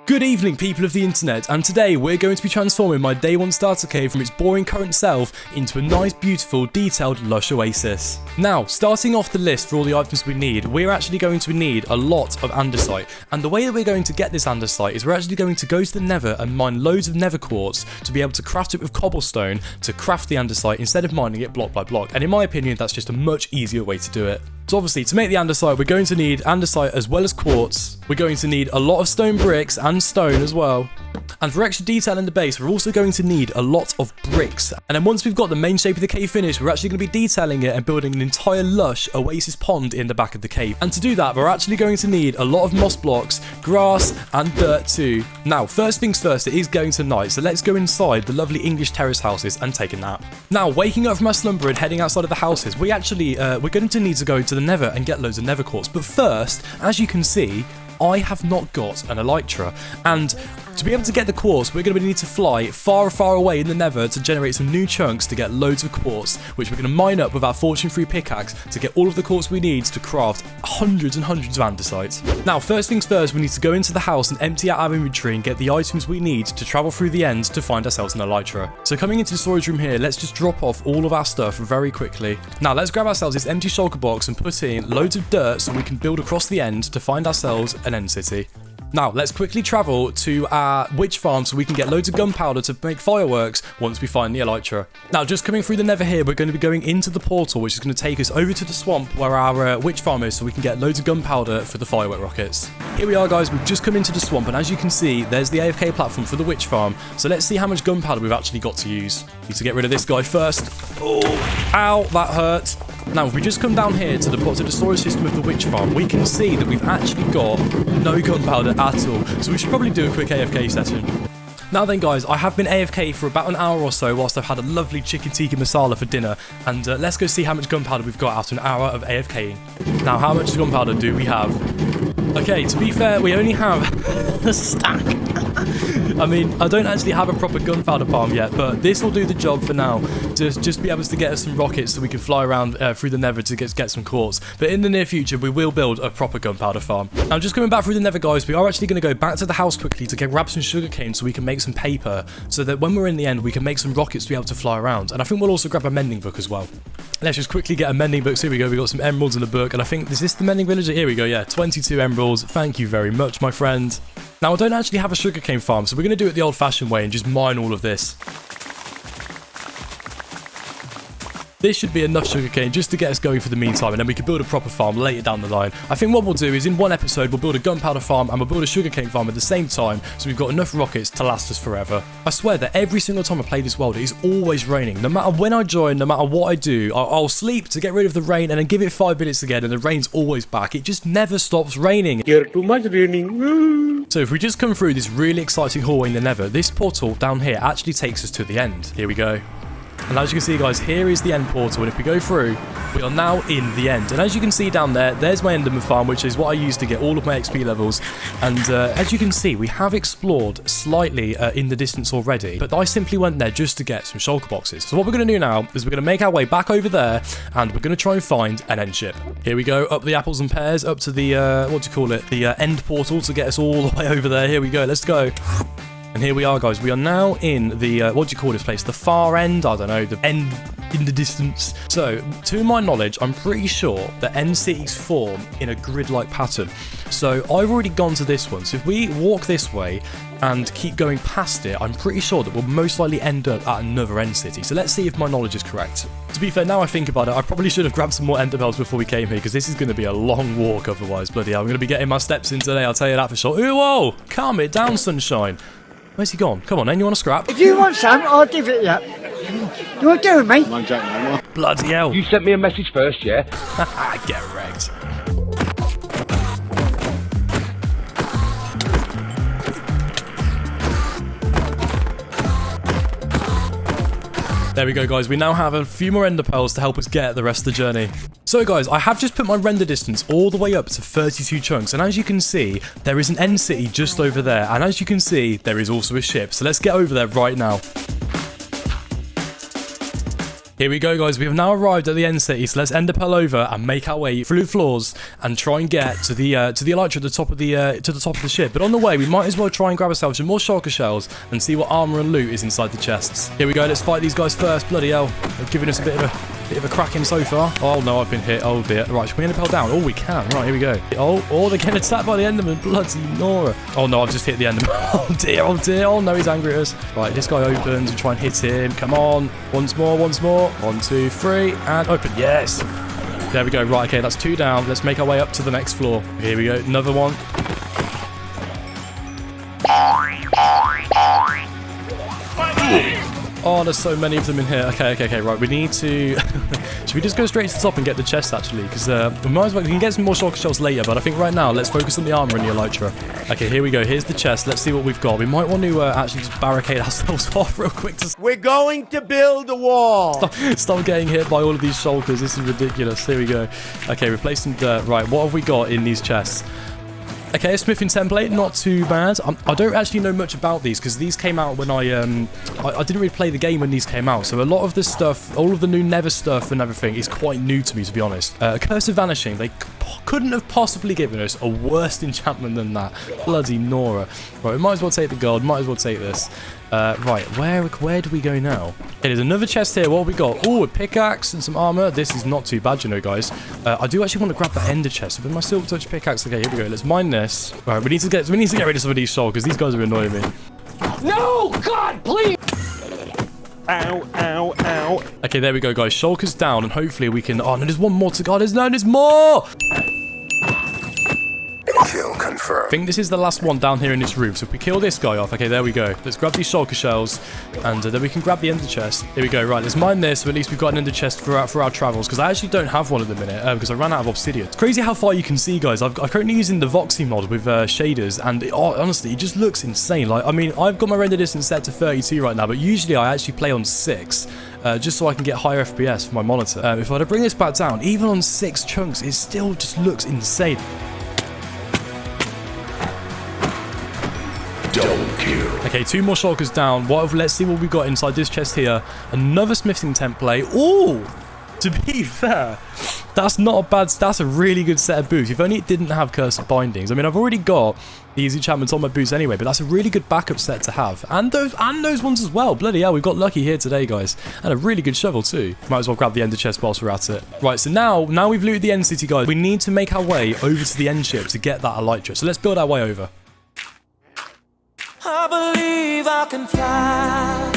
Good evening, people of the internet, and today we're going to be transforming my day one starter cave from its boring current self into a nice, beautiful, detailed, lush oasis. Now, starting off the list for all the items we need, we're actually going to need a lot of andesite, and the way that we're going to get this andesite is we're actually going to go to the Nether and mine loads of Nether quartz to be able to craft it with cobblestone to craft the andesite instead of mining it block by block, and in my opinion that's just a much easier way to do it. So obviously, to make the andesite, we're going to need andesite as well as quartz. We're going to need a lot of stone bricks and stone as well. And for extra detail in the base, we're also going to need a lot of bricks. And then once we've got the main shape of the cave finished, we're actually going to be detailing it and building an entire lush oasis pond in the back of the cave. And to do that, we're actually going to need a lot of moss blocks, grass, and dirt too. Now, first things first, it is going to night, so let's go inside the lovely English terrace houses and take a nap. Now, waking up from our slumber and heading outside of the houses, we're going to need to go to the Nether and get loads of Nether quartz. But first, as you can see, I have not got an elytra, and to be able to get the quartz, we're going to need to fly far, far away in the Nether to generate some new chunks to get loads of quartz, which we're going to mine up with our fortune 3 pickaxe to get all of the quartz we need to craft hundreds and hundreds of andesite. Now, first things first, we need to go into the house and empty out our inventory and get the items we need to travel through the end to find ourselves an elytra. So coming into the storage room here, let's just drop off all of our stuff very quickly. Now, let's grab ourselves this empty shulker box and put in loads of dirt so we can build across the end to find ourselves an end city. Now, let's quickly travel to our witch farm so we can get loads of gunpowder to make fireworks once we find the elytra. Now, just coming through the Nether here, we're going to be going into the portal, which is going to take us over to the swamp where our witch farm is so we can get loads of gunpowder for the firework rockets. Here we are, guys. We've just come into the swamp, and as you can see, there's the AFK platform for the witch farm. So let's see how much gunpowder we've actually got to use. Need to get rid of this guy first. Oh, ow, that hurt. Now, if we just come down here to the storage system of the witch farm, we can see that we've actually got no gunpowder at all. So we should probably do a quick AFK session. Now then, guys, I have been AFK for about an hour or so whilst I've had a lovely chicken tikka masala for dinner. And let's go see how much gunpowder we've got after an hour of AFKing. Now, how much gunpowder do we have? Okay, to be fair, we only have a stack. I mean, I don't actually have a proper gunpowder farm yet, but this will do the job for now. Just be able to get us some rockets so we can fly around through the Nether to get some quartz. But in the near future, we will build a proper gunpowder farm. Now, just coming back through the Nether, guys, we are actually going to go back to the house quickly to grab some sugarcane so we can make some paper, so that when we're in the end, we can make some rockets to be able to fly around. And I think we'll also grab a mending book as well. Let's just quickly get a mending book. So here we go. We got some emeralds in the book, and I think, is this the mending villager? Here we go. Yeah, 22 emeralds. Thank you very much, my friend. Now, I don't actually have a sugarcane farm, so we're going to do it the old-fashioned way and just mine all of this. This should be enough sugarcane just to get us going for the meantime, and then we can build a proper farm later down the line. I think what we'll do is in one episode, we'll build a gunpowder farm and we'll build a sugarcane farm at the same time, so we've got enough rockets to last us forever. I swear that every single time I play this world, it is always raining. No matter when I join, no matter what I do, I'll sleep to get rid of the rain and then give it 5 minutes again, and the rain's always back. It just never stops raining. You're too much raining. So if we just come through this really exciting hallway in the Nether, this portal down here actually takes us to the end. Here we go. And as you can see, guys, here is the end portal, and if we go through, we are now in the end. And as you can see down there, there's my Enderman farm, which is what I use to get all of my XP levels. And as you can see, we have explored slightly in the distance already, but I simply went there just to get some shulker boxes. So what we're going to do now is we're going to make our way back over there, and we're going to try and find an end ship. Here we go, up the apples and pears, up to the, the end portal to get us all the way over there. Here we go, let's go. And here we are, guys. We are now in the, the far end? I don't know, the end in the distance. So, to my knowledge, I'm pretty sure that end cities form in a grid-like pattern. So, I've already gone to this one. So, if we walk this way and keep going past it, I'm pretty sure that we'll most likely end up at another end city. So, let's see if my knowledge is correct. To be fair, now I think about it, I probably should have grabbed some more ender bells before we came here, because this is going to be a long walk otherwise. Bloody hell, I'm going to be getting my steps in today, I'll tell you that for sure. Ooh, whoa! Calm it down, sunshine. Where's he gone? Come on, then, you want a scrap? If you want some, I'll give it you. You want to do with me? I'm joking, man. Bloody hell. You sent me a message first, yeah? Get wrecked. There we go, guys. We now have a few more ender pearls to help us get the rest of the journey. So, guys, I have just put my render distance all the way up to 32 chunks. And as you can see, there is an end city just over there. And as you can see, there is also a ship. So let's get over there right now. Here we go, guys. We have now arrived at the end city, so let's ender pearl over and make our way through the floors and try and get to the elytra at the top of the ship. But on the way, we might as well try and grab ourselves some more shulker shells and see what armor and loot is inside the chests. Here we go. Let's fight these guys first. Bloody hell, they've given us a bit of a cracking so far. Oh no, I've been hit. Oh dear. Right, should we ender pearl down? Oh, we can. Right, here we go. Oh, they're getting attacked by the enderman. Bloody Nora. Oh no, I've just hit the enderman. Oh dear. Oh dear. Oh no, he's angry at us. Right, this guy opens and try and hit him. Come on. Once more. 1, 2, 3, and open. Yes. There we go. Right, okay, that's 2 down. Let's make our way up to the next floor. Here we go. Another one. Oh, there's so many of them in here. Okay, right. We need to... Should we just go straight to the top and get the chest, actually? Because we might as well... We can get some more shulker shells later, but I think right now, let's focus on the armor and the elytra. Okay, here we go. Here's the chest. Let's see what we've got. We might want to actually just barricade ourselves off real quick. We're going to build a wall. Stop getting hit by all of these shulkers. This is ridiculous. Here we go. Okay, replace some dirt. Right, what have we got in these chests? Okay, a smithing template, not too bad. I don't actually know much about these because these came out when I didn't really play the game when these came out. So a lot of this stuff, all of the new Nether stuff and everything is quite new to me, to be honest. Curse of Vanishing, they couldn't have possibly given us a worse enchantment than that. Bloody Nora. Right, we might as well take the gold, might as well take this. Right, where do we go now? Okay, there's another chest here. What have we got? Oh, a pickaxe and some armor. This is not too bad, you know, guys. I do actually want to grab that ender chest with my silk touch pickaxe. Okay, here we go. Let's mine this. All right, we need to get rid of some of these shulkers because these guys are annoying me. No, God, please. Ow, ow, ow. Okay, there we go, guys. Shulkers down, and hopefully we can... Oh, no, there's one more to go. There's more! Kill confirmed. I think this is the last one down here in this room. So if we kill this guy off, okay, there we go. Let's grab these shulker shells, and then we can grab the ender chest. Here we go. Right, let's mine this, so at least we've got an ender chest for our travels, because I actually don't have one at the minute, because I ran out of obsidian. It's crazy how far you can see, guys. I'm currently using the Voxy mod with shaders, and honestly, it just looks insane. Like, I mean, I've got my render distance set to 32 right now, but usually I actually play on 6. Just so I can get higher FPS for my monitor. If I were to bring this back down, even on 6 chunks, it still just looks insane. Okay, 2 more shulkers down. Let's see what we've got inside this chest here. Another smithing template. Oh, to be fair, that's not a bad... That's a really good set of boots. If only it didn't have cursed bindings. I mean, I've already got these enchantments on my boots anyway, but that's a really good backup set to have. And those ones as well. Bloody hell, we've got lucky here today, guys. And a really good shovel too. Might as well grab the ender chest whilst we're at it. Right, so now we've looted the end city, guys. We need to make our way over to the end ship to get that elytra. So let's build our way over. I believe I can fly.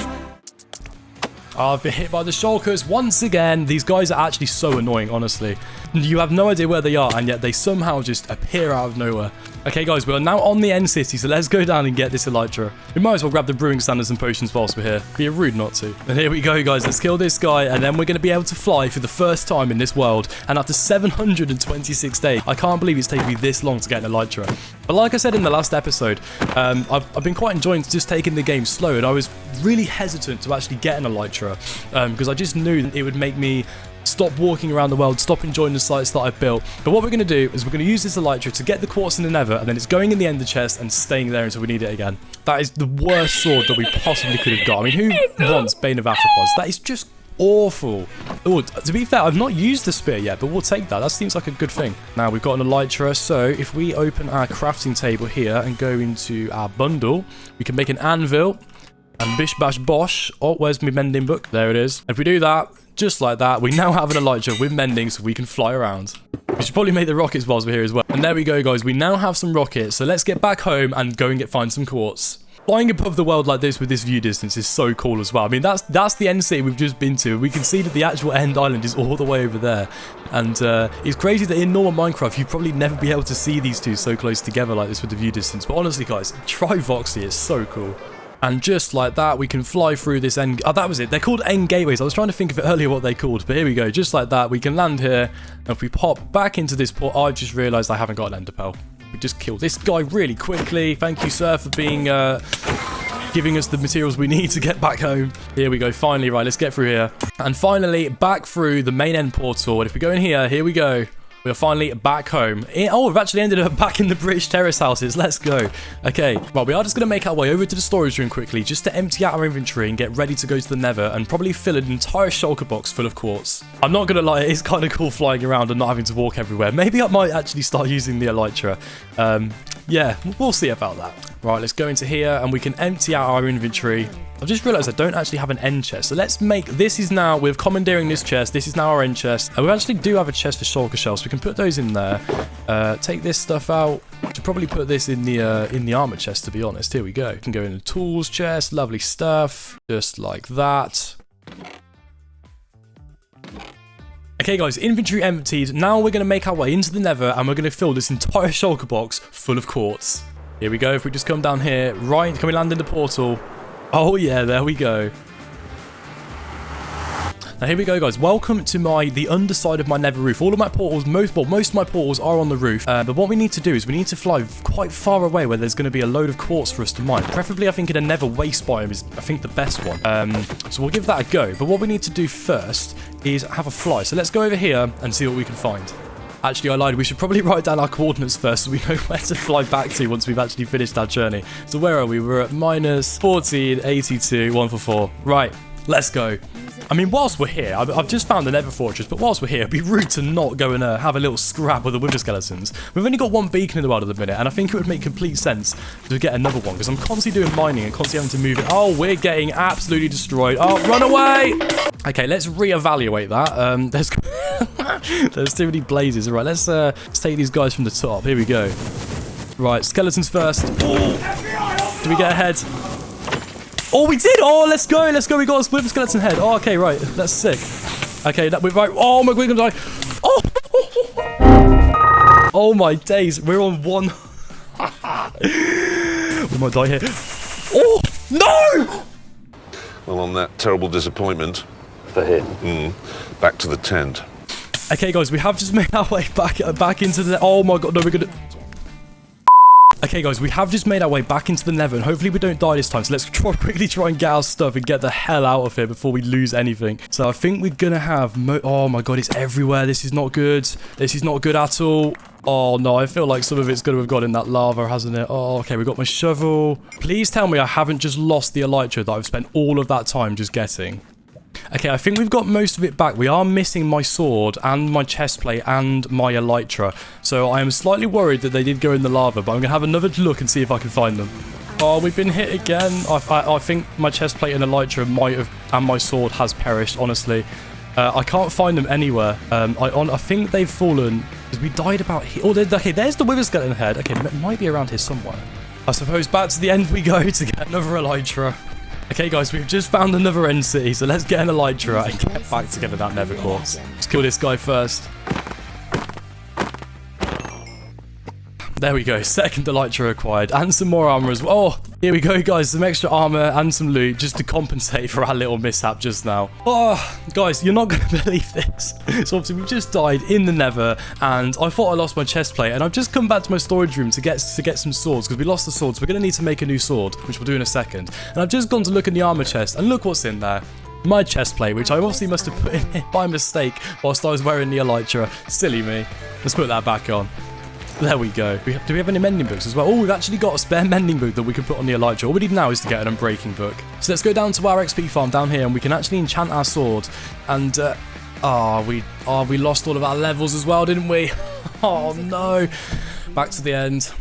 I've been hit by the shulkers once again. These guys are actually so annoying, honestly. You have no idea where they are, and yet they somehow just appear out of nowhere. Okay, guys, we're now on the end city, so let's go down and get this elytra. We might as well grab the brewing standards and potions whilst we're here. Be rude not to. And here we go, guys. Let's kill this guy, and then we're going to be able to fly for the first time in this world. And after 726 days, I can't believe it's taken me this long to get an elytra. But like I said in the last episode, I've been quite enjoying just taking the game slow, and I was really hesitant to actually get an elytra because I just knew it would make me stop walking around the world, stop enjoying the sites that I've built. But what we're going to do is we're going to use this elytra to get the quartz in the Nether, and then it's going in the ender chest and staying there until we need it again. That is the worst sword that we possibly could have got. I mean, who wants Bane of Arthropods? That is just awful. Oh, to be fair, I've not used the spear yet, but we'll take that. That seems like a good thing. Now we've got an elytra, so if we open our crafting table here and go into our bundle, we can make an anvil and bish bash bosh. Oh, where's my mending book? There it is. If we do that, just like that, we now have an elytra with mending so we can fly around. We should probably make the rockets whilst we're here as well. And there we go, guys. We now have some rockets, so let's get back home and go and find some quartz. Flying above the world like this with this view distance is so cool as well. I mean, that's the end city we've just been to. We can see that the actual end island is all the way over there. And it's crazy that in normal Minecraft, you'd probably never be able to see these two so close together like this with the view distance. But honestly, guys, try Voxy. It's so cool. And just like that, we can fly through this end... Oh, that was it. They're called end gateways. I was trying to think of it earlier what they called. But here we go. Just like that, we can land here. And if we pop back into this port... I've just realised I haven't got an ender pearl. We just killed this guy really quickly. Thank you, sir, for being... giving us the materials we need to get back home. Here we go. Finally, right, let's get through here. And finally, back through the main end portal. And if we go in here, here we go. We're finally back home. Oh, we've actually ended up back in the British terrace houses. Let's go. Okay, well, we are just going to make our way over to the storage room quickly just to empty out our inventory and get ready to go to the Nether and probably fill an entire shulker box full of quartz. I'm not going to lie, it's kind of cool flying around and not having to walk everywhere. Maybe I might actually start using the elytra. Yeah, we'll see about that. Right, let's go into here and we can empty out our inventory. I've just realised I don't actually have an end chest. So let's make, this is now, we're commandeering this chest. This is now our end chest. And we actually do have a chest for shulker shells. So we can put those in there. Take this stuff out. Should probably put this in the armor chest, to be honest. Here we go. We can go in the tools chest. Lovely stuff. Just like that. Okay guys, inventory emptied. Now we're going to make our way into the Nether and we're going to fill this entire shulker box full of quartz. Here we go. If we just come down here, right, can we land in the portal? Oh yeah, there we go. Now here we go, guys. Welcome to the underside of my Nether roof. All of my portals, most of my portals are on the roof. But what we need to do is we need to fly quite far away where there's going to be a load of quartz for us to mine. Preferably, I think in a Nether waste biome is, I think, the best one. So we'll give that a go. But what we need to do first is have a fly. So let's go over here and see what we can find. Actually, I lied. We should probably write down our coordinates first so we know where to fly back to once we've actually finished our journey. So where are we? We're at minus 1482, 144. Right, let's go. I mean, whilst we're here, I've just found the Nether fortress, but whilst we're here, it'd be rude to not go and have a little scrap with the wither skeletons. We've only got one beacon in the world at the minute, and I think it would make complete sense to get another one, because I'm constantly doing mining and constantly having to move it. Oh, we're getting absolutely destroyed. Oh, run away! Okay, let's reevaluate that. There's too many blazes. All right, let's take these guys from the top. Here we go. Right, skeletons first. Oh. Do we get ahead? Oh, we did! Oh, let's go! Let's go! We got a split skeleton head. Oh, okay, right. That's sick. Okay, we're right. Oh my god, we're gonna die. Oh! Oh my days. We're on one. We might die here. Oh! No! Well, on that terrible disappointment for him. Back to the tent. Okay, guys, we have just made our way back into the... Oh my god, no, we're gonna... Okay, guys, we have just made our way back into the Nether, and hopefully we don't die this time. So let's quickly try and get our stuff and get the hell out of here before we lose anything. So I think we're gonna have... Oh my god, it's everywhere. This is not good. This is not good at all. Oh no, I feel like some of it's gonna have got in that lava, hasn't it? Oh, okay, we got my shovel. Please tell me I haven't just lost the elytra that I've spent all of that time just getting. Okay, I think we've got most of it back. We are missing my sword and my chest plate and my elytra. So I am slightly worried that they did go in the lava, but I'm going to have another look and see if I can find them. Oh, we've been hit again. I think my chest plate and elytra might have, and my sword has perished, honestly. I can't find them anywhere. I think they've fallen, because we died about here. Oh, okay, there's the wither skeleton head. Okay, it might be around here somewhere. I suppose back to the end we go to get another elytra. Okay, guys, we've just found another end city, so let's get an elytra and get back together that Nether quartz. Let's kill this guy first. There we go, second elytra acquired, and some more armor as well. Oh, here we go, guys, some extra armor and some loot just to compensate for our little mishap just now. Oh, guys, you're not going to believe this. So obviously, we've just died in the Nether, and I thought I lost my chest plate, and I've just come back to my storage room to get some swords, because we lost the swords. We're going to need to make a new sword, which we'll do in a second. And I've just gone to look in the armor chest, and look what's in there. My chest plate, which I obviously must have put in here by mistake whilst I was wearing the elytra. Silly me. Let's put that back on. There we go. Do we have any mending books as well? Oh, we've actually got a spare mending book that we can put on the elytra. All we need now is to get an unbreaking book. So let's go down to our XP farm down here, and we can actually enchant our sword. And, we lost all of our levels as well, didn't we? Oh, no. Back to the end.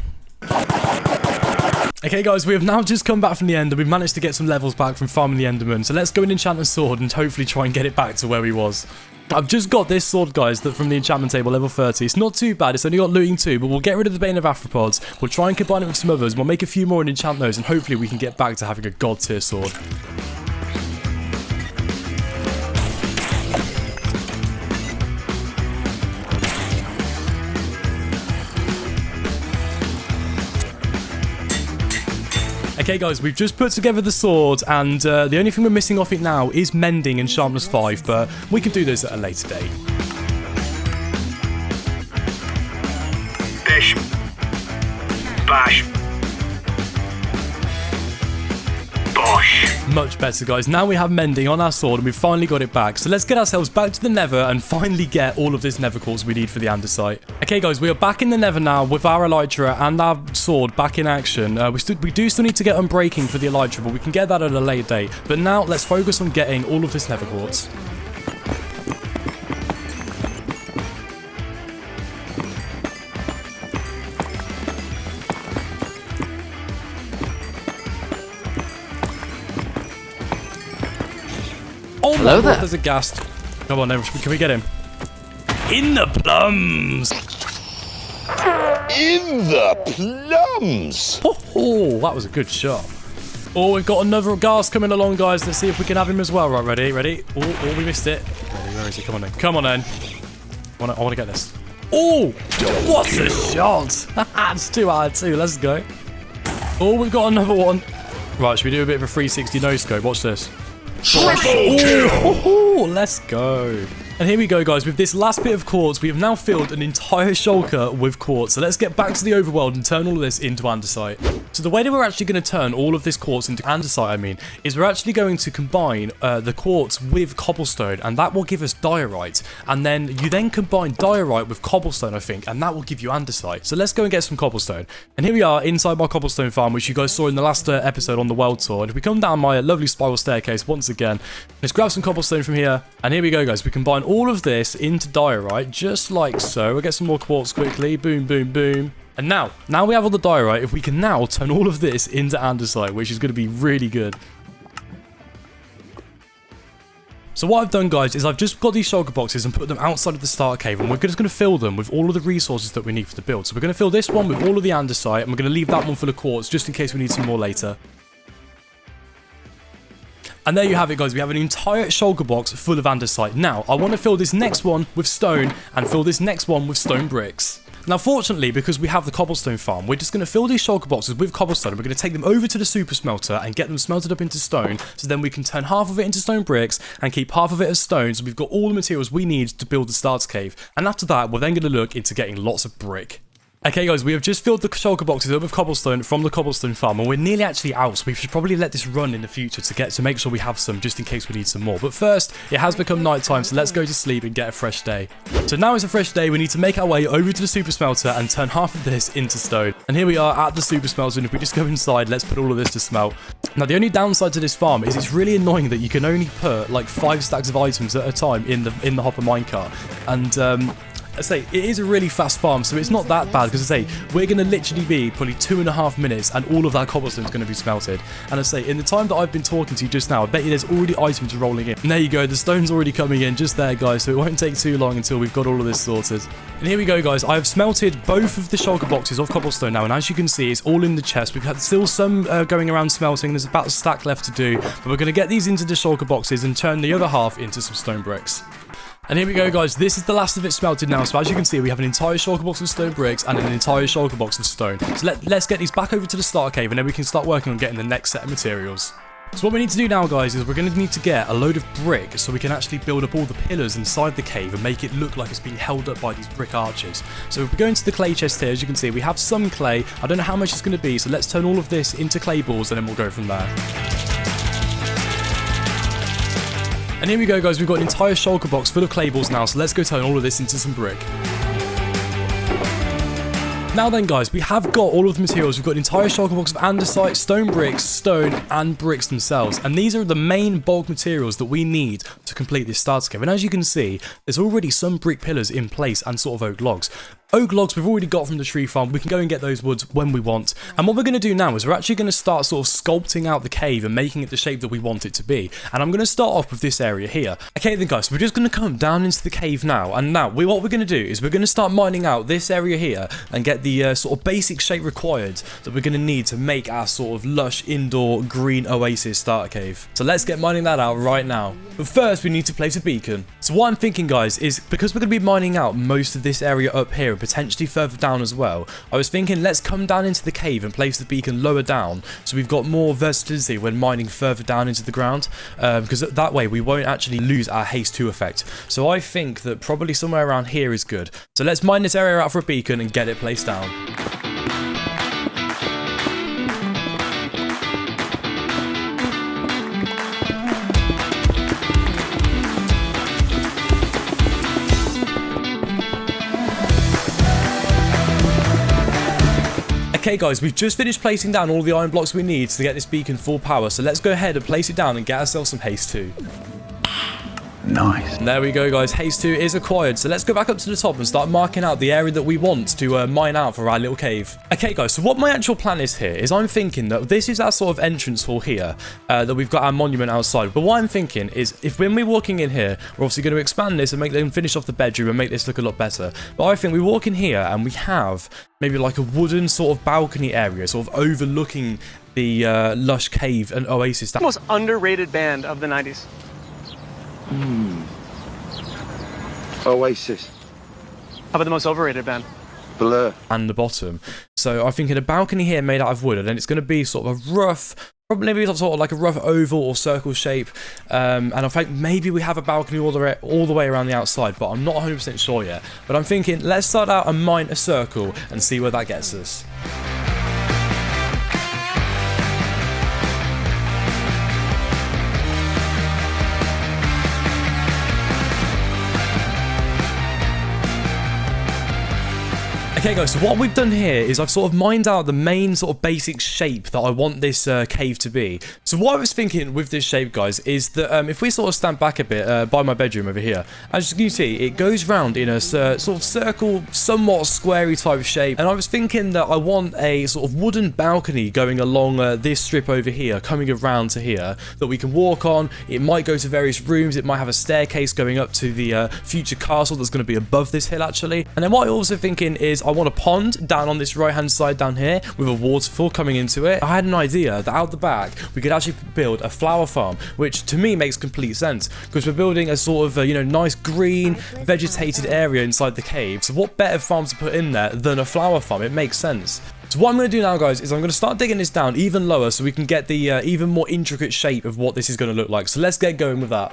Okay, guys, we have now just come back from the end, and we've managed to get some levels back from farming the Enderman. So let's go and enchant a sword and hopefully try and get it back to where we was. I've just got this sword, guys, that from the enchantment table, level 30. It's not too bad. It's only got looting 2, but we'll get rid of the Bane of Arthropods. We'll try and combine it with some others. We'll make a few more and enchant those, and hopefully we can get back to having a god tier sword. Okay, guys, we've just put together the sword, and the only thing we're missing off it now is mending and sharpness 5, but we can do this at a later date. Bish. Bash. Bosh. Much better, guys. Now we have mending on our sword and we've finally got it back. So let's get ourselves back to the Nether and finally get all of this Nether quartz we need for the andesite. Okay, guys, we are back in the Nether now with our elytra and our sword back in action. We do still need to get unbreaking for the elytra, but we can get that at a later date. But now let's focus on getting all of this Nether quartz. Oh my Hello God, there. there's a ghast. Come on, then, can we get him? In the plums! In the plums! Oh, that was a good shot. Oh, we've got another ghast coming along, guys. Let's see if we can have him as well. Right, ready? Oh, we missed it. Ready, where is he? Come on then. Come on then. I want to get this. Oh, what a shot! That's 2 out of 2. Let's go. Oh, we've got another one. Right, should we do a bit of a 360 no scope? Watch this. Oh, let's go. And here we go, guys. With this last bit of quartz, we have now filled an entire shulker with quartz. So let's get back to the overworld and turn all of this into andesite. So the way that we're actually going to turn all of this quartz into andesite, is we're actually going to combine the quartz with cobblestone, and that will give us diorite. And then you then combine diorite with cobblestone, I think, and that will give you andesite. So let's go and get some cobblestone. And here we are inside my cobblestone farm, which you guys saw in the last episode on the world tour. And if we come down my lovely spiral staircase once again, let's grab some cobblestone from here. And here we go, guys. We combine all of this into diorite, just like so. We'll get some more quartz quickly. Boom, boom, boom. And now we have all the diorite. If we can now turn all of this into andesite, which is going to be really good. So what I've done, guys, is I've just got these shulker boxes and put them outside of the starter cave, and we're just going to fill them with all of the resources that we need for the build. So we're going to fill this one with all of the andesite, and we're going to leave that one full of quartz just in case we need some more later. And there you have it, guys. We have an entire shulker box full of andesite. Now, I want to fill this next one with stone and fill this next one with stone bricks. Now, fortunately, because we have the cobblestone farm, we're just going to fill these shulker boxes with cobblestone, and we're going to take them over to the super smelter and get them smelted up into stone, so then we can turn half of it into stone bricks and keep half of it as stone, so we've got all the materials we need to build the starter cave. And after that, we're then going to look into getting lots of brick. Okay, guys, we have just filled the shulker boxes up with cobblestone from the cobblestone farm, and we're nearly actually out, so we should probably let this run in the future to make sure we have some, just in case we need some more. But first, it has become night time, so let's go to sleep and get a fresh day. So now it's a fresh day. We need to make our way over to the super smelter and turn half of this into stone. And here we are at the super smelter, and if we just go inside, let's put all of this to smelt. Now, the only downside to this farm is it's really annoying that you can only put like 5 stacks of items at a time in the hopper minecart. And I say, it is a really fast farm, so it's not that bad, because I say, we're going to literally be probably 2.5 minutes and all of that cobblestone is going to be smelted. And I say, in the time that I've been talking to you just now, I bet you there's already items rolling in. And there you go, the stone's already coming in just there, guys, so it won't take too long until we've got all of this sorted. And here we go, guys. I have smelted both of the shulker boxes of cobblestone now, and as you can see, it's all in the chest. We've had still some going around smelting. There's about a stack left to do, but we're going to get these into the shulker boxes and turn the other half into some stone bricks. And here we go, guys. This is the last of it smelted now. So as you can see, we have an entire shulker box of stone bricks and an entire shulker box of stone. So let's get these back over to the starter cave, and then we can start working on getting the next set of materials. So what we need to do now, guys, is we're going to need to get a load of brick so we can actually build up all the pillars inside the cave and make it look like it's being held up by these brick arches. So if we go into the clay chest here, as you can see, we have some clay. I don't know how much it's going to be, so let's turn all of this into clay balls, and then we'll go from there. And here we go, guys. We've got an entire shulker box full of clay balls now, so let's go turn all of this into some brick. Now then, guys, we have got all of the materials. We've got an entire shulker box of andesite, stone bricks, stone, and bricks themselves. And these are the main bulk materials that we need to complete this starter cave. And as you can see, there's already some brick pillars in place and sort of oak logs. Oak logs we've already got from the tree farm. We can go and get those woods when we want. And what we're going to do now is we're actually going to start sort of sculpting out the cave and making it the shape that we want it to be. And I'm going to start off with this area here. Okay then, guys, so we're just going to come down into the cave now. And now what we're going to do is we're going to start mining out this area here and get the sort of basic shape required that we're going to need to make our sort of lush indoor green oasis starter cave. So let's get mining that out right now. But first we need to place a beacon. So what I'm thinking, guys, is because we're going to be mining out most of this area up here and potentially further down as well, I was thinking let's come down into the cave and place the beacon lower down so we've got more versatility when mining further down into the ground, because that way we won't actually lose our haste 2 effect. So I think that probably somewhere around here is good. So let's mine this area out for a beacon and get it placed down. Okay guys, we've just finished placing down all the iron blocks we need to get this beacon full power, so let's go ahead and place it down and get ourselves some haste 2. Nice. And there we go guys, haste 2 is acquired, so let's go back up to the top and start marking out the area that we want to mine out for our little cave. Okay guys, so what my actual plan is here is I'm thinking that this is our sort of entrance hall here, that we've got our monument outside, but what I'm thinking is if when we're walking in here, we're obviously going to expand this and make them finish off the bedroom and make this look a lot better, but I think we walk in here and we have maybe like a wooden sort of balcony area, sort of overlooking the lush cave and oasis. Most underrated band of the 90s. Oasis. How about the most overrated band? Blur. And the bottom. So I'm thinking a balcony here made out of wood, and then it's going to be sort of a rough, probably maybe sort of like a rough oval or circle shape. And I think maybe we have a balcony all the way around the outside, but I'm not 100% sure yet. But I'm thinking let's start out and mine a circle and see where that gets us. Okay guys, so what we've done here is I've sort of mined out the main sort of basic shape that I want this cave to be. So what I was thinking with this shape, guys, is that if we sort of stand back a bit by my bedroom over here, as you can see, it goes round in a sort of circle, somewhat squarey type shape. And I was thinking that I want a sort of wooden balcony going along this strip over here, coming around to here, that we can walk on. It might go to various rooms. It might have a staircase going up to the future castle that's going to be above this hill, actually. And then what I'm also thinking is I want a pond down on this right hand side down here with a waterfall coming into it. I had an idea that out the back we could actually build a flower farm, which to me makes complete sense because we're building a sort of nice green vegetated area inside the cave. So what better farm to put in there than a flower farm? It makes sense. So what I'm going to do now, guys, is I'm going to start digging this down even lower so we can get the even more intricate shape of what this is going to look like. So let's get going with that.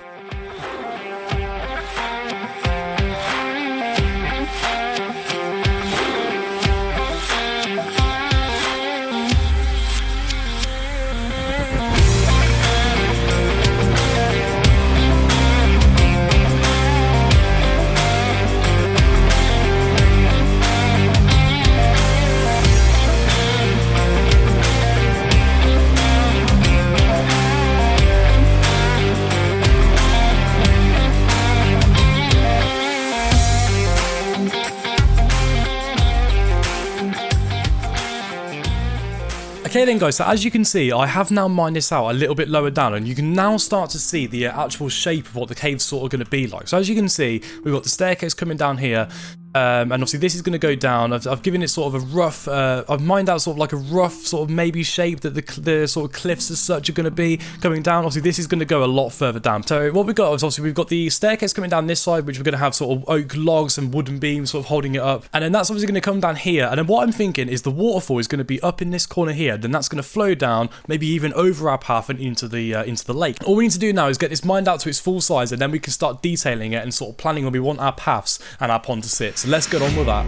Okay then guys, so as you can see, I have now mined this out a little bit lower down, and you can now start to see the actual shape of what the cave's sort of going to be like. So as you can see, we've got the staircase coming down here, and obviously this is going to go down. I've given it sort of a rough, I've mined out sort of like a rough sort of maybe shape that the sort of cliffs as such are going to be coming down. Obviously this is going to go a lot further down. So what we've got is obviously we've got the staircase coming down this side, which we're going to have sort of oak logs and wooden beams sort of holding it up. And then that's obviously going to come down here. And then what I'm thinking is the waterfall is going to be up in this corner here. Then that's going to flow down, maybe even over our path and into the lake. All we need to do now is get this mined out to its full size, and then we can start detailing it and sort of planning where we want our paths and our pond to sit. So let's get on with that.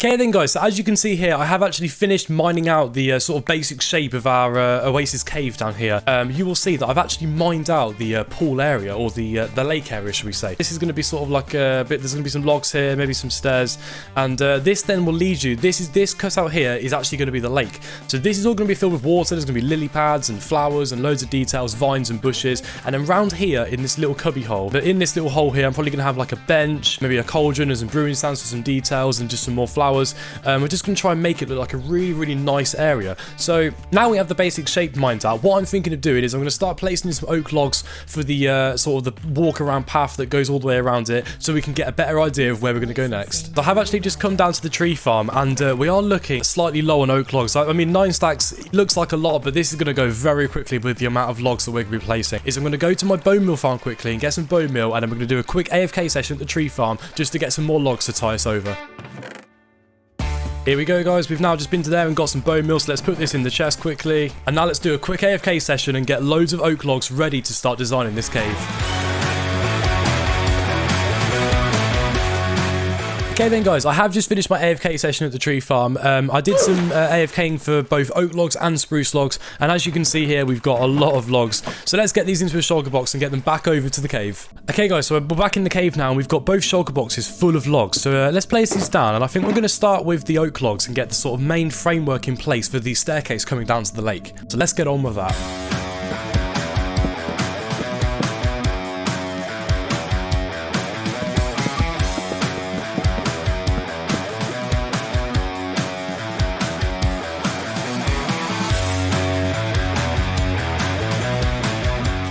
Okay then guys, so as you can see here, I have actually finished mining out the sort of basic shape of our oasis cave down here. You will see that I've actually mined out the pool area, or the lake area, should we say. This is going to be sort of like a bit, there's going to be some logs here, maybe some stairs, and this then will lead you, this cutout here is actually going to be the lake. So this is all going to be filled with water. There's going to be lily pads and flowers and loads of details, vines and bushes, and then round here in this little cubby hole, but in this little hole here, I'm probably going to have like a bench, maybe a cauldron and some brewing stands for some details, and just some more flowers flowers. We're just going to try and make it look like a really, really nice area. So now we have the basic shape mined out. What I'm thinking of doing is I'm going to start placing in some oak logs for the sort of the walk around path that goes all the way around it, so we can get a better idea of where we're going to go next. I have actually just come down to the tree farm, and we are looking slightly low on oak logs. I mean, 9 stacks looks like a lot, but this is going to go very quickly with the amount of logs that we're going to be placing. I'm going to go to my bone meal farm quickly and get some bone meal, and then we're going to do a quick AFK session at the tree farm just to get some more logs to tie us over. Here we go, guys. We've now just been to there and got some bone meal, so let's put this in the chest quickly. And now let's do a quick AFK session and get loads of oak logs ready to start designing this cave. Okay then, guys, I have just finished my AFK session at the tree farm. I did some AFKing for both oak logs and spruce logs, and as you can see here, we've got a lot of logs. So let's get these into a shulker box and get them back over to the cave. Okay, guys, so we're back in the cave now, and we've got both shulker boxes full of logs. So let's place these down, and I think we're going to start with the oak logs and get the sort of main framework in place for the staircase coming down to the lake. So let's get on with that.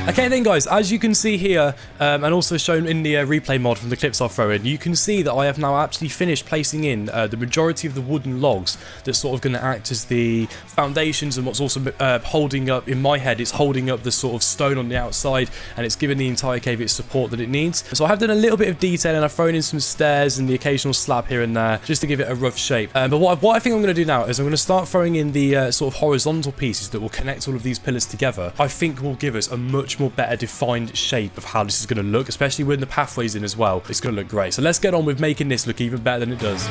Okay then, guys, as you can see here, and also shown in the replay mod from the clips I'll throw in, you can see that I have now actually finished placing in the majority of the wooden logs that's sort of going to act as the foundations, and what's also holding up, in my head, it's holding up the sort of stone on the outside, and it's giving the entire cave its support that it needs. So I have done a little bit of detail, and I've thrown in some stairs and the occasional slab here and there, just to give it a rough shape. But what I think I'm going to do now is I'm going to start throwing in the sort of horizontal pieces that will connect all of these pillars together. I think will give us a much more better defined shape of how this is going to look, especially when the pathways in as well. It's going to look great. So let's get on with making this look even better than it does.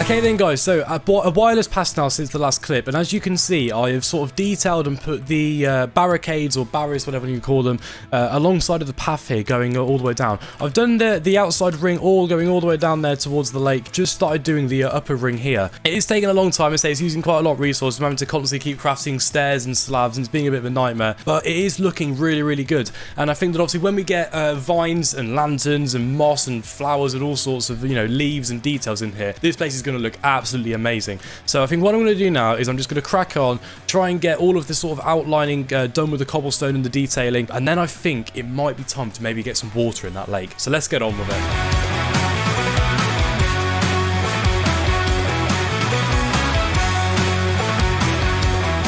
Okay then, guys, so a while has passed now since the last clip, and as you can see, I have sort of detailed and put the barricades or barriers, whatever you call them, alongside of the path here going all the way down. I've done the outside ring going all the way down there towards the lake, just started doing the upper ring here. It is taking a long time. I say it's using quite a lot of resources. I'm having to constantly keep crafting stairs and slabs, and it's being a bit of a nightmare, but it is looking really, really good. And I think that obviously when we get vines and lanterns and moss and flowers and all sorts of, you know, leaves and details in here, this place is going to look absolutely amazing. So I think what I'm going to do now is I'm just going to crack on, try and get all of this sort of outlining done with the cobblestone and the detailing, and then I think it might be time to maybe get some water in that lake. So let's get on with it.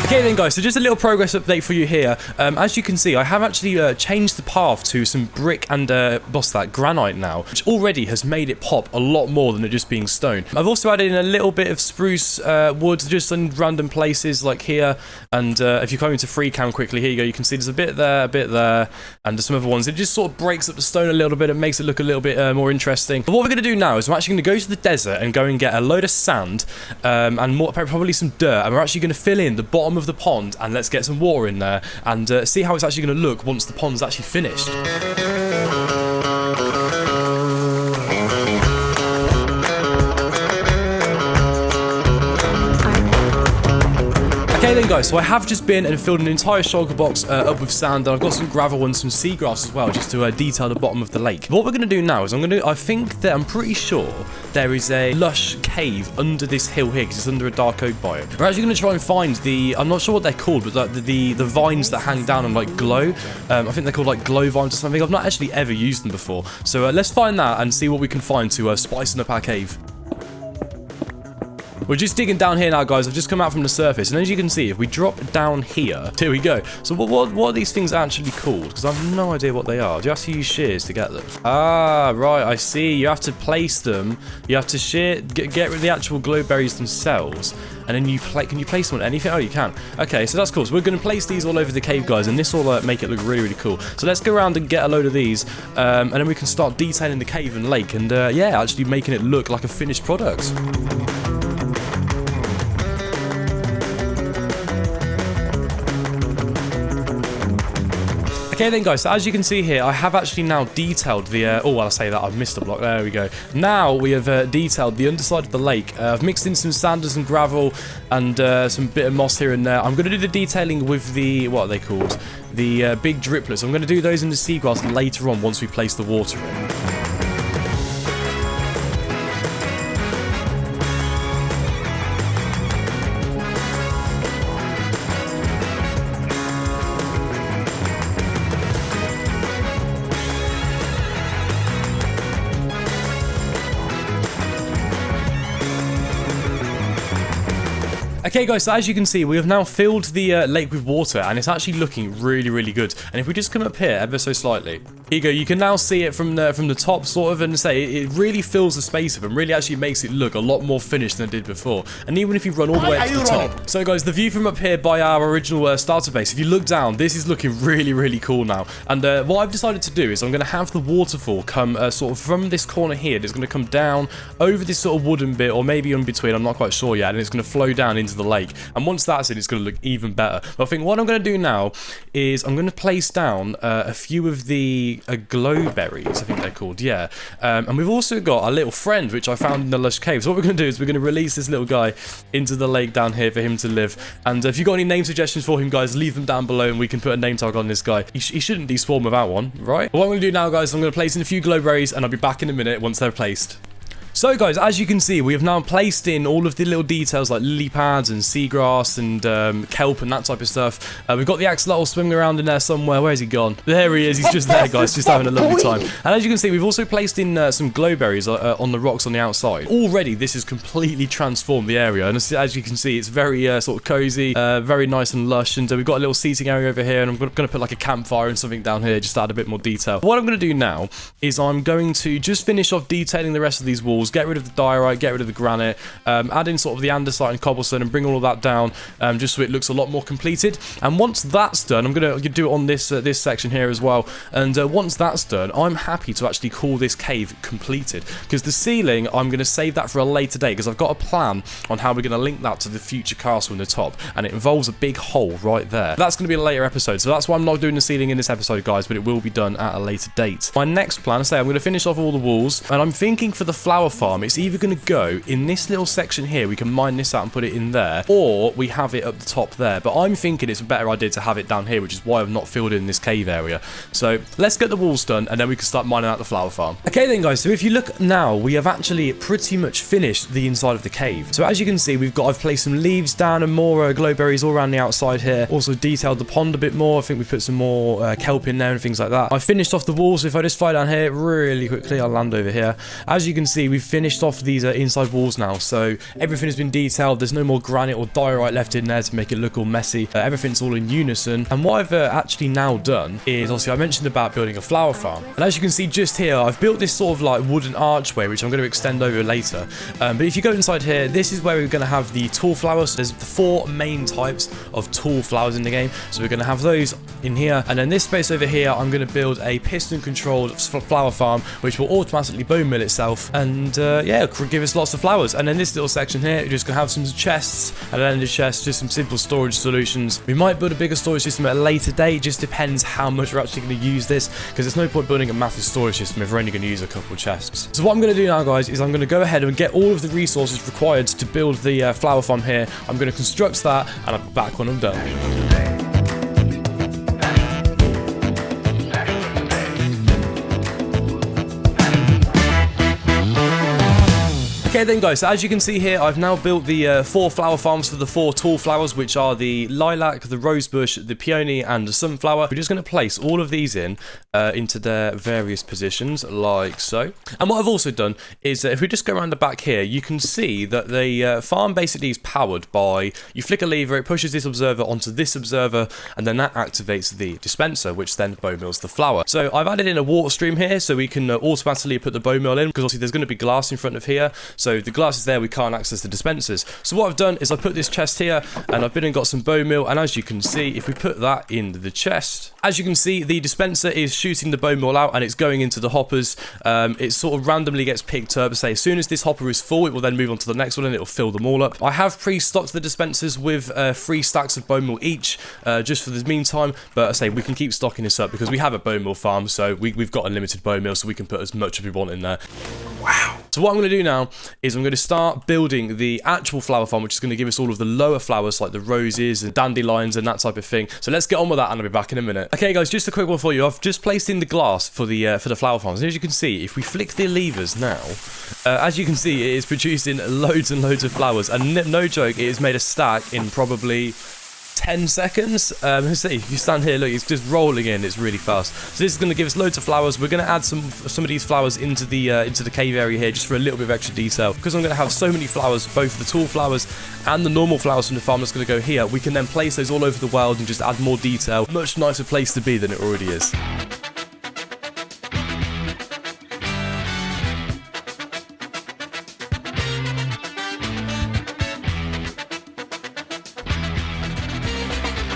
Okay then, guys, so just a little progress update for you here. As you can see, I have actually changed the path to some brick and what's that, granite now, which already has made it pop a lot more than it just being stone. I've also added in a little bit of spruce wood just in random places like here, and if you come into free cam quickly, here you go, you can see there's a bit there, and there's some other ones. It just sort of breaks up the stone a little bit and makes it look a little bit more interesting. But what we're going to do now is I'm actually going to go to the desert and go and get a load of sand and more, probably some dirt, and we're actually going to fill in the bottom of the pond, and let's get some water in there and see how it's actually going to look once the pond's actually finished. Okay then, guys, so I have just been and filled an entire shulker box up with sand, and I've got some gravel and some seagrass as well, just to detail the bottom of the lake. What we're going to do now is I'm pretty sure there is a lush cave under this hill here, because it's under a dark oak biome. We're actually going to try and find I'm not sure what they're called, but like the vines that hang down and like glow. I think they're called like glow vines or something. I've not actually ever used them before. So let's find that and see what we can find to spicing up our cave. We're just digging down here now, guys. I've just come out from the surface, and as you can see, if we drop down here we go. So what are these things actually called? Because I have no idea what they are. Do you have to use shears to get them? Ah, right, I see. You have to place them. You have to get rid of the actual glowberries themselves, and then can you place them on anything? Oh, you can. Okay, so that's cool. So we're going to place these all over the cave, guys, and this will make it look really, really cool. So let's go around and get a load of these, and then we can start detailing the cave and lake, and yeah, actually making it look like a finished product. Okay then guys, so as you can see here, I have actually now detailed the, oh well I say that, I've missed a block, there we go. Now we have detailed the underside of the lake. I've mixed in some sand and some gravel and some bit of moss here and there. I'm going to do the detailing with the, what are they called? The big driplets. I'm going to do those in the seagrass later on once we place the water in. Okay guys, so as you can see, we have now filled the lake with water and it's actually looking really good. And if we just come up here ever so slightly, here you go, you can now see it from the top sort of, and say it really fills the space up and really actually makes it look a lot more finished than it did before. And even if you run all the way up to the top. So guys, the view from up here by our original starter base, if you look down, this is looking really cool now. And what I've decided to do is I'm going to have the waterfall come sort of from this corner here. It's going to come down over this sort of wooden bit, or maybe in between, I'm not quite sure yet, and it's going to flow down into the lake. And once that's in, it's going to look even better. But I think what I'm going to do now is I'm going to place down a few of the glow berries, I think they're called, yeah. And we've also got a little friend which I found in the lush cave. So what we're going to do is we're going to release this little guy into the lake down here for him to live. And if you've got any name suggestions for him, guys, leave them down below and we can put a name tag on this guy. He shouldn't despawn without one, right? But what I'm going to do now, guys, I'm going to place in a few glow berries and I'll be back in a minute once they're placed. So guys, as you can see, we have now placed in all of the little details like lily pads and seagrass and kelp and that type of stuff. We've got the axolotl swimming around in there somewhere. Where's he gone? There he is. He's just there, guys, just having a lovely time. And as you can see, we've also placed in some glowberries on the rocks on the outside. Already, this has completely transformed the area. And as you can see, it's very sort of cozy, very nice and lush. And we've got a little seating area over here. And I'm going to put like a campfire and something down here just to add a bit more detail. What I'm going to do now is I'm going to just finish off detailing the rest of these walls. Get rid of the diorite, get rid of the granite, add in sort of the andesite and cobblestone and bring all of that down just so it looks a lot more completed. And once that's done, I'm going to do it on this this section here as well. And once that's done, I'm happy to actually call this cave completed, because the ceiling, I'm going to save that for a later date, because I've got a plan on how we're going to link that to the future castle in the top, and it involves a big hole right there. That's going to be a later episode, so that's why I'm not doing the ceiling in this episode, guys, but it will be done at a later date. My next plan, I'm going to finish off all the walls, and I'm thinking for the flower farm, it's either going to go in this little section here, we can mine this out and put it in there, or we have it up the top there. But I'm thinking it's a better idea to have it down here, which is why I've not filled in this cave area. So let's get the walls done and then we can start mining out the flower farm. Okay then guys, so if you look now, we have actually pretty much finished the inside of the cave. So as you can see, I've placed some leaves down and more glowberries all around the outside here. Also detailed the pond a bit more. I think we put some more kelp in there and things like that. I finished off the walls. If I just fly down here really quickly, I'll land over here. As you can see, we've finished off these inside walls now, so everything has been detailed. There's no more granite or diorite left in there to make it look all messy. Everything's all in unison. And what I've actually now done is, obviously I mentioned about building a flower farm, and as you can see just here, I've built this sort of like wooden archway which I'm going to extend over later. But if you go inside here, this is where we're going to have the tall flowers. There's the 4 main types of tall flowers in the game, so we're going to have those in here. And then this space over here, I'm going to build a piston controlled flower farm which will automatically bone mill itself, and yeah, give us lots of flowers. And then this little section here, we're just gonna have some chests, and then in the chests, just some simple storage solutions. We might build a bigger storage system at a later date. It just depends how much we're actually going to use this, because there's no point building a massive storage system if we're only going to use a couple of chests. So what I'm going to do now, guys, is I'm going to go ahead and get all of the resources required to build the flower farm here. I'm going to construct that, and I'll be back when I'm done. Okay then guys, so as you can see here, I've now built the 4 flower farms for the 4 tall flowers, which are the lilac, the rosebush, the peony and the sunflower. We're just going to place all of these in into their various positions like so. And what I've also done is if we just go around the back here, you can see that the farm basically is powered by, you flick a lever, it pushes this observer onto this observer, and then that activates the dispenser, which then bone mills the flower. So I've added in a water stream here so we can automatically put the bone mill in, because obviously there's going to be glass in front of here. So so the glass is there, we can't access the dispensers. So what I've done is I've put this chest here, and I've been and got some bone meal, and as you can see, if we put that in the chest, as you can see, the dispenser is shooting the bone meal out, and it's going into the hoppers. It sort of randomly gets picked up. Say, as soon as this hopper is full, it will then move on to the next one, and it'll fill them all up. I have pre-stocked the dispensers with 3 stacks of bone meal each, just for the meantime, but I say we can keep stocking this up because we have a bone meal farm, so we've got unlimited bone meal, so we can put as much as we want in there. Wow. So what I'm going to do now is I'm going to start building the actual flower farm, which is going to give us all of the lower flowers like the roses and dandelions and that type of thing. So let's get on with that, and I'll be back in a minute. Okay guys, just a quick one for you. I've just placed in the glass for the flower farms, and as you can see, if we flick the levers now, as you can see, it is producing loads and loads of flowers, and no joke, it has made a stack in probably 10 seconds. Let's see, if you stand here, look, it's just rolling in. It's really fast. So this is going to give us loads of flowers. We're going to add some of these flowers into the cave area here, just for a little bit of extra detail, because I'm going to have so many flowers, both the tall flowers and the normal flowers from the farm that's going to go here. We can then place those all over the world and just add more detail. Much nicer place to be than it already is.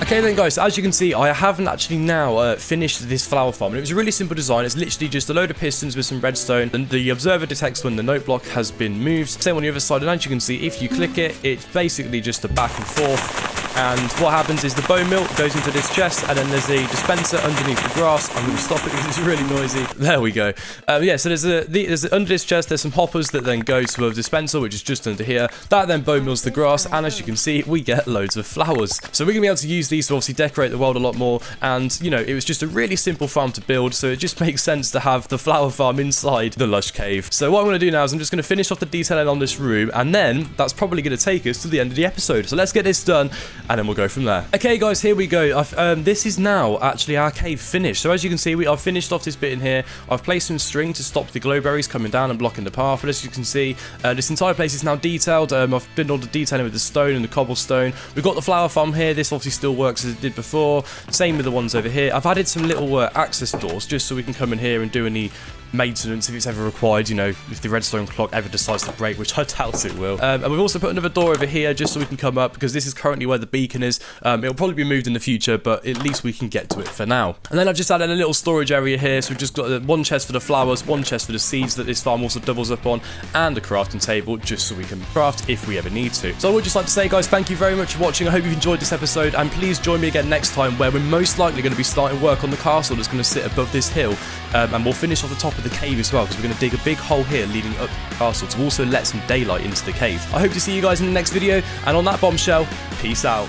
Okay then guys, so as you can see, I haven't actually now finished this flower farm, and it was a really simple design. It's literally just a load of pistons with some redstone, and the observer detects when the note block has been moved. Same on the other side, and as you can see, if you click it, it's basically just a back and forth. And what happens is the bone meal goes into this chest, and then there's a dispenser underneath the grass. I'm going to stop it because it's really noisy. There we go. Yeah, so there's under this chest, there's some hoppers that then go to a dispenser, which is just under here. That then bone meals the grass, and as you can see, we get loads of flowers. So we're going to be able to use these to obviously decorate the world a lot more. And, you know, it was just a really simple farm to build, so it just makes sense to have the flower farm inside the lush cave. So what I'm going to do now is I'm just going to finish off the detailing on this room, and then that's probably going to take us to the end of the episode. So let's get this done, and then we'll go from there. Okay guys, here we go. This is now actually our cave finished. So as you can see, I've finished off this bit in here. I've placed some string to stop the glowberries coming down and blocking the path. But as you can see, this entire place is now detailed. I've done all the detailing with the stone and the cobblestone. We've got the flower farm here. This obviously still works as it did before. Same with the ones over here. I've added some little access doors just so we can come in here and do any maintenance if it's ever required, you know, if the redstone clock ever decides to break, which I doubt it will. And we've also put another door over here just so we can come up, because this is currently where the beacon is. It'll probably be moved in the future, but at least we can get to it for now. And then I've just added a little storage area here, so we've just got one chest for the flowers, one chest for the seeds that this farm also doubles up on, and a crafting table just so we can craft if we ever need to. So I would just like to say, guys, thank you very much for watching. I hope you've enjoyed this episode, and please join me again next time, where we're most likely going to be starting work on the castle that's going to sit above this hill, and we'll finish off the top of the cave as well, because we're going to dig a big hole here leading up to the castle to also let some daylight into the cave. I hope to see you guys in the next video, and on that bombshell, peace out.